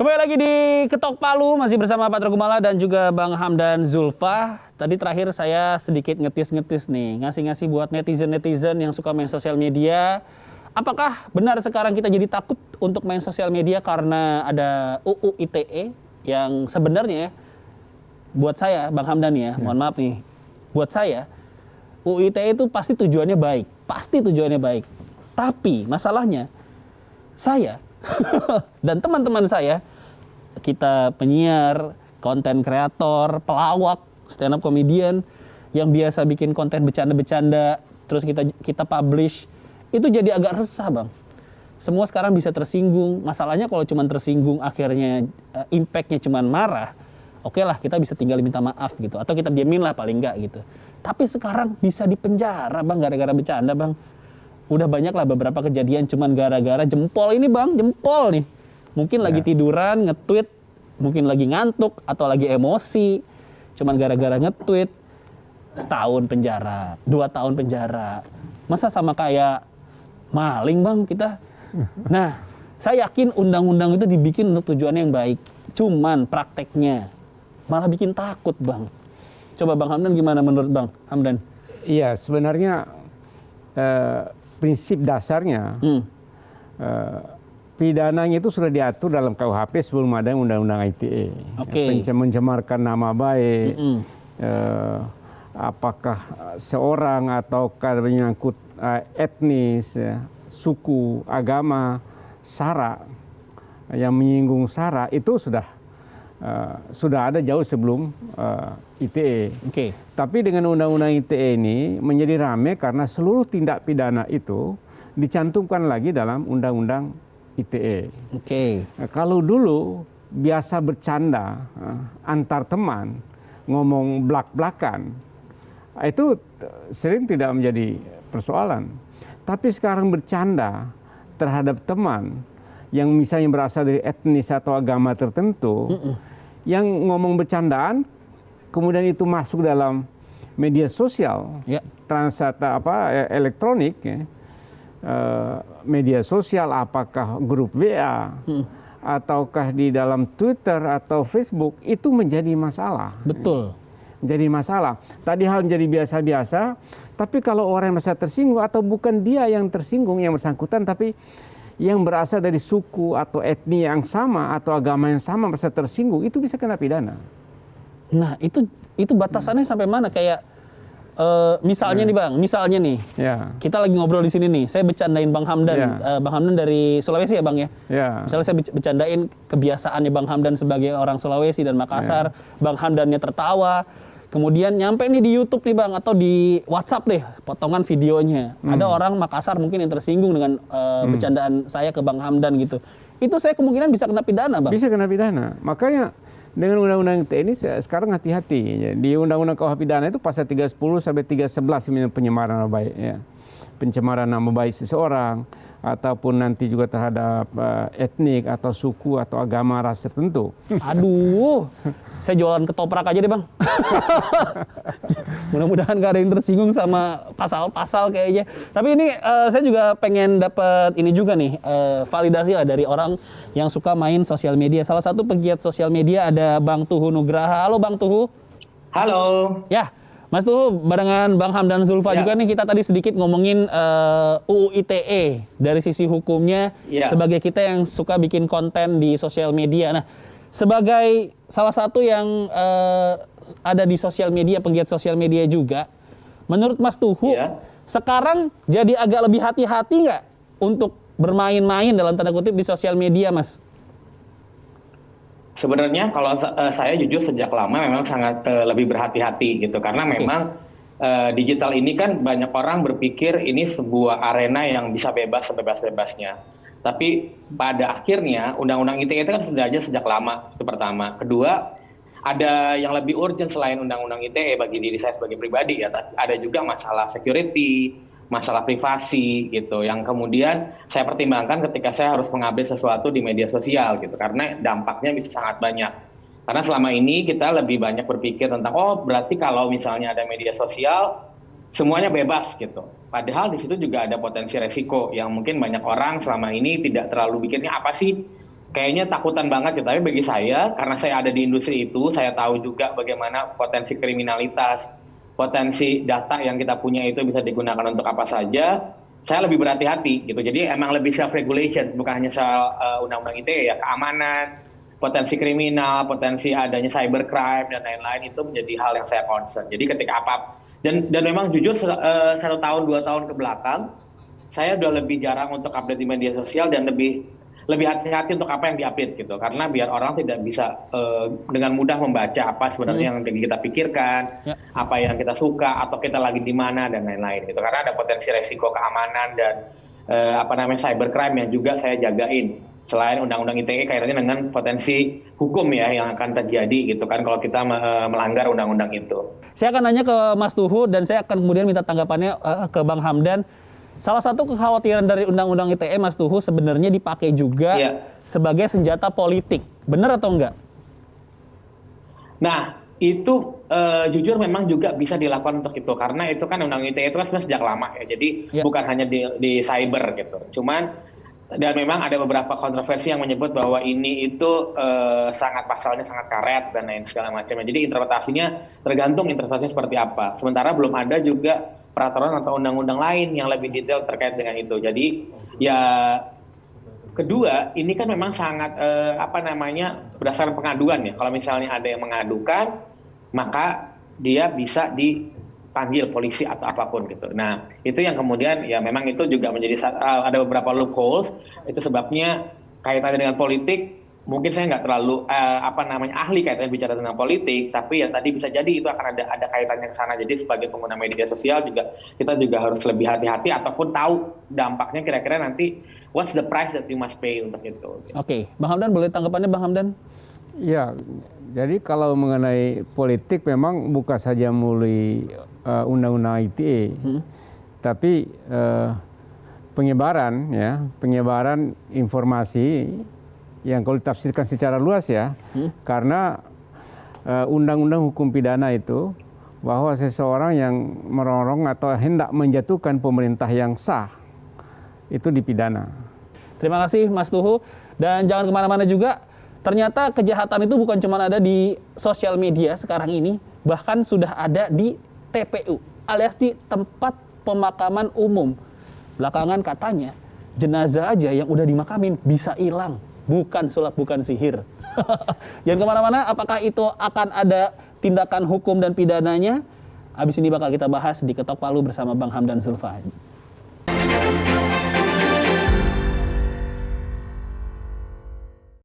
Kembali lagi di Ketok Palu, masih bersama Pak Tragumala dan juga Bang Hamdan Zulfa. Tadi terakhir saya sedikit ngetis-ngetis nih, ngasih-ngasih buat netizen-netizen yang suka main sosial media. Apakah benar sekarang kita jadi takut untuk main sosial media karena ada UU ITE yang sebenarnya buat saya, Bang Hamdan ya, mohon maaf nih, buat saya UU ITE itu pasti tujuannya baik, Tapi masalahnya saya dan teman-teman saya, kita penyiar, konten kreator, pelawak, stand up comedian yang biasa bikin konten bercanda-bercanda, terus kita publish, itu jadi agak resah, Bang. Semua sekarang bisa tersinggung. Masalahnya kalau cuma tersinggung akhirnya impact-nya cuma marah, oke lah, kita bisa tinggal minta maaf gitu, atau kita diemin lah paling enggak gitu. Tapi sekarang bisa dipenjara, Bang, gara-gara bercanda, Bang. Udah banyak lah beberapa kejadian cuman gara-gara jempol ini, Bang, jempol nih. Mungkin lagi tiduran, nge-tweet, mungkin lagi ngantuk atau lagi emosi. Cuman gara-gara nge-tweet, setahun penjara, 2 tahun penjara. Masa sama kayak maling, Bang, kita? Nah, saya yakin undang-undang itu dibikin untuk tujuan yang baik. Cuman prakteknya malah bikin takut, Bang. Coba Bang Hamdan gimana menurut Bang Hamdan? Iya, sebenarnya prinsip dasarnya pidananya itu sudah diatur dalam KUHP sebelum ada undang-undang ITE. Oke. Mencemarkan nama baik, apakah seorang ataukah menyangkut etnis, suku, agama, sara, yang menyinggung sara itu sudah ada jauh sebelum ITE. Oke. Tapi dengan undang-undang ITE ini menjadi rame karena seluruh tindak pidana itu dicantumkan lagi dalam undang-undang ITE. Oke. Kalau dulu biasa bercanda antar teman, ngomong blak-blakan, itu sering tidak menjadi persoalan. Tapi sekarang bercanda terhadap teman yang misalnya berasal dari etnis atau agama tertentu, yang ngomong bercandaan, kemudian itu masuk dalam media sosial, elektronik, media sosial, apakah grup WA, ataukah di dalam Twitter atau Facebook, itu menjadi masalah. Betul. Menjadi masalah. Tadi hal menjadi biasa-biasa, tapi kalau orang yang merasa tersinggung, atau bukan dia yang tersinggung, yang bersangkutan, tapi yang berasal dari suku atau etnis yang sama atau agama yang sama merasa tersinggung, itu bisa kena pidana. Nah, itu batasannya sampai mana? Kayak misalnya nih, Bang, kita lagi ngobrol di sini nih, saya bercandain Bang Hamdan, Bang Hamdan dari Sulawesi ya, Bang ya. Misalnya saya bercandain kebiasaannya Bang Hamdan sebagai orang Sulawesi dan Makassar, Bang Hamdannya tertawa. Kemudian nyampe nih di YouTube nih, Bang, atau di WhatsApp deh, potongan videonya. Ada orang Makassar mungkin yang tersinggung dengan bercandaan saya ke Bang Hamdan gitu. Itu saya kemungkinan bisa kena pidana, Bang. Bisa kena pidana. Makanya dengan undang-undang ITE ini sekarang hati-hati. Di undang-undang KUH pidana itu pasal 310 sampai 311 pencemaran nama baik, ya. Pencemaran nama baik seseorang, ataupun nanti juga terhadap etnik atau suku atau agama ras tertentu. Aduh, saya jualan ketoprak aja deh, Bang. Mudah-mudahan gak ada yang tersinggung sama pasal-pasal kayaknya. Tapi ini saya juga pengen dapat ini juga nih, validasi lah dari orang yang suka main sosial media. Salah satu pegiat sosial media ada Bang Tuhu Nugraha. Halo Bang Tuhu. Halo. Ya, Mas Tuhu barengan Bang Hamdan Zulfa juga nih, kita tadi sedikit ngomongin UU ITE dari sisi hukumnya sebagai kita yang suka bikin konten di sosial media. Nah, sebagai salah satu yang ada di sosial media, penggiat sosial media juga, menurut Mas Tuhu, sekarang jadi agak lebih hati-hati nggak untuk bermain-main dalam tanda kutip di sosial media, Mas? Sebenarnya kalau saya jujur sejak lama memang sangat lebih berhati-hati gitu, karena memang digital ini kan banyak orang berpikir ini sebuah arena yang bisa bebas sebebas-bebasnya. Tapi pada akhirnya undang-undang ITE itu kan sudah aja sejak lama, itu pertama. Kedua, ada yang lebih urgent selain undang-undang ITE bagi diri saya sebagai pribadi ya. Ada juga masalah security, masalah privasi gitu, yang kemudian saya pertimbangkan ketika saya harus mengupdate sesuatu di media sosial gitu, karena dampaknya bisa sangat banyak. Karena selama ini kita lebih banyak berpikir tentang, oh berarti kalau misalnya ada media sosial semuanya bebas gitu. Padahal di situ juga ada potensi resiko yang mungkin banyak orang selama ini tidak terlalu pikirnya apa sih kayaknya takutan banget gitu. Tapi bagi saya, karena saya ada di industri itu, saya tahu juga bagaimana potensi kriminalitas, potensi data yang kita punya itu bisa digunakan untuk apa saja. Saya lebih berhati-hati gitu. Jadi emang lebih self-regulation, bukan hanya soal undang-undang ITE ya, keamanan, potensi kriminal, potensi adanya cybercrime dan lain-lain itu menjadi hal yang saya concern. Jadi ketika dan memang jujur 1 tahun 2 tahun ke belakang, saya udah lebih jarang untuk update di media sosial dan lebih hati-hati untuk apa yang diupdate gitu, karena biar orang tidak bisa dengan mudah membaca apa sebenarnya yang kita pikirkan, apa yang kita suka atau kita lagi di mana dan lain-lain gitu, karena ada potensi resiko keamanan dan cybercrime yang juga saya jagain. Selain undang-undang ITE kaitannya dengan potensi hukum ya yang akan terjadi gitu kan kalau kita melanggar undang-undang itu. Saya akan nanya ke Mas Tuhu dan saya akan kemudian minta tanggapannya ke Bang Hamdan. Salah satu kekhawatiran dari undang-undang ITE, Mas Tuhu, sebenarnya dipakai juga sebagai senjata politik. Benar atau enggak? Nah, itu jujur memang juga bisa dilakukan untuk itu. Karena itu kan undang ITE itu kan sebenarnya sejak lama ya. Jadi bukan hanya di cyber gitu. Dan memang ada beberapa kontroversi yang menyebut bahwa ini itu pasalnya sangat karet dan lain segala macamnya. Jadi interpretasinya tergantung interpretasinya seperti apa. Sementara belum ada juga peraturan atau undang-undang lain yang lebih detail terkait dengan itu. Jadi ya kedua ini kan memang sangat berdasarkan pengaduan ya. Kalau misalnya ada yang mengadukan, maka dia bisa dipanggil polisi atau apapun gitu. Nah itu yang kemudian ya memang itu juga menjadi ada beberapa loopholes. Itu sebabnya kaitannya dengan politik. Mungkin saya nggak terlalu ahli kaitannya bicara tentang politik, tapi ya tadi bisa jadi itu akan ada kaitannya ke sana. Jadi sebagai pengguna media sosial kita juga harus lebih hati-hati ataupun tahu dampaknya kira-kira nanti what's the price that you must pay untuk itu. Oke, Bang Hamdan boleh tanggapannya Bang Hamdan? Ya, jadi kalau mengenai politik memang bukan saja melalui undang-undang ITE, tapi penyebaran informasi yang kalau ditafsirkan secara luas ya, karena undang-undang hukum pidana itu bahwa seseorang yang merongrong atau hendak menjatuhkan pemerintah yang sah itu dipidana. Terima kasih Mas Tuhu, dan jangan kemana-mana juga. Ternyata kejahatan itu bukan cuma ada di sosial media sekarang ini, bahkan sudah ada di TPU alias di tempat pemakaman umum. Belakangan katanya jenazah aja yang udah dimakamin bisa hilang. Bukan sulap, bukan sihir. Jangan kemana-mana, apakah itu akan ada tindakan hukum dan pidananya? Habis ini bakal kita bahas di Ketok Palu bersama Bang Hamdan Zulfa.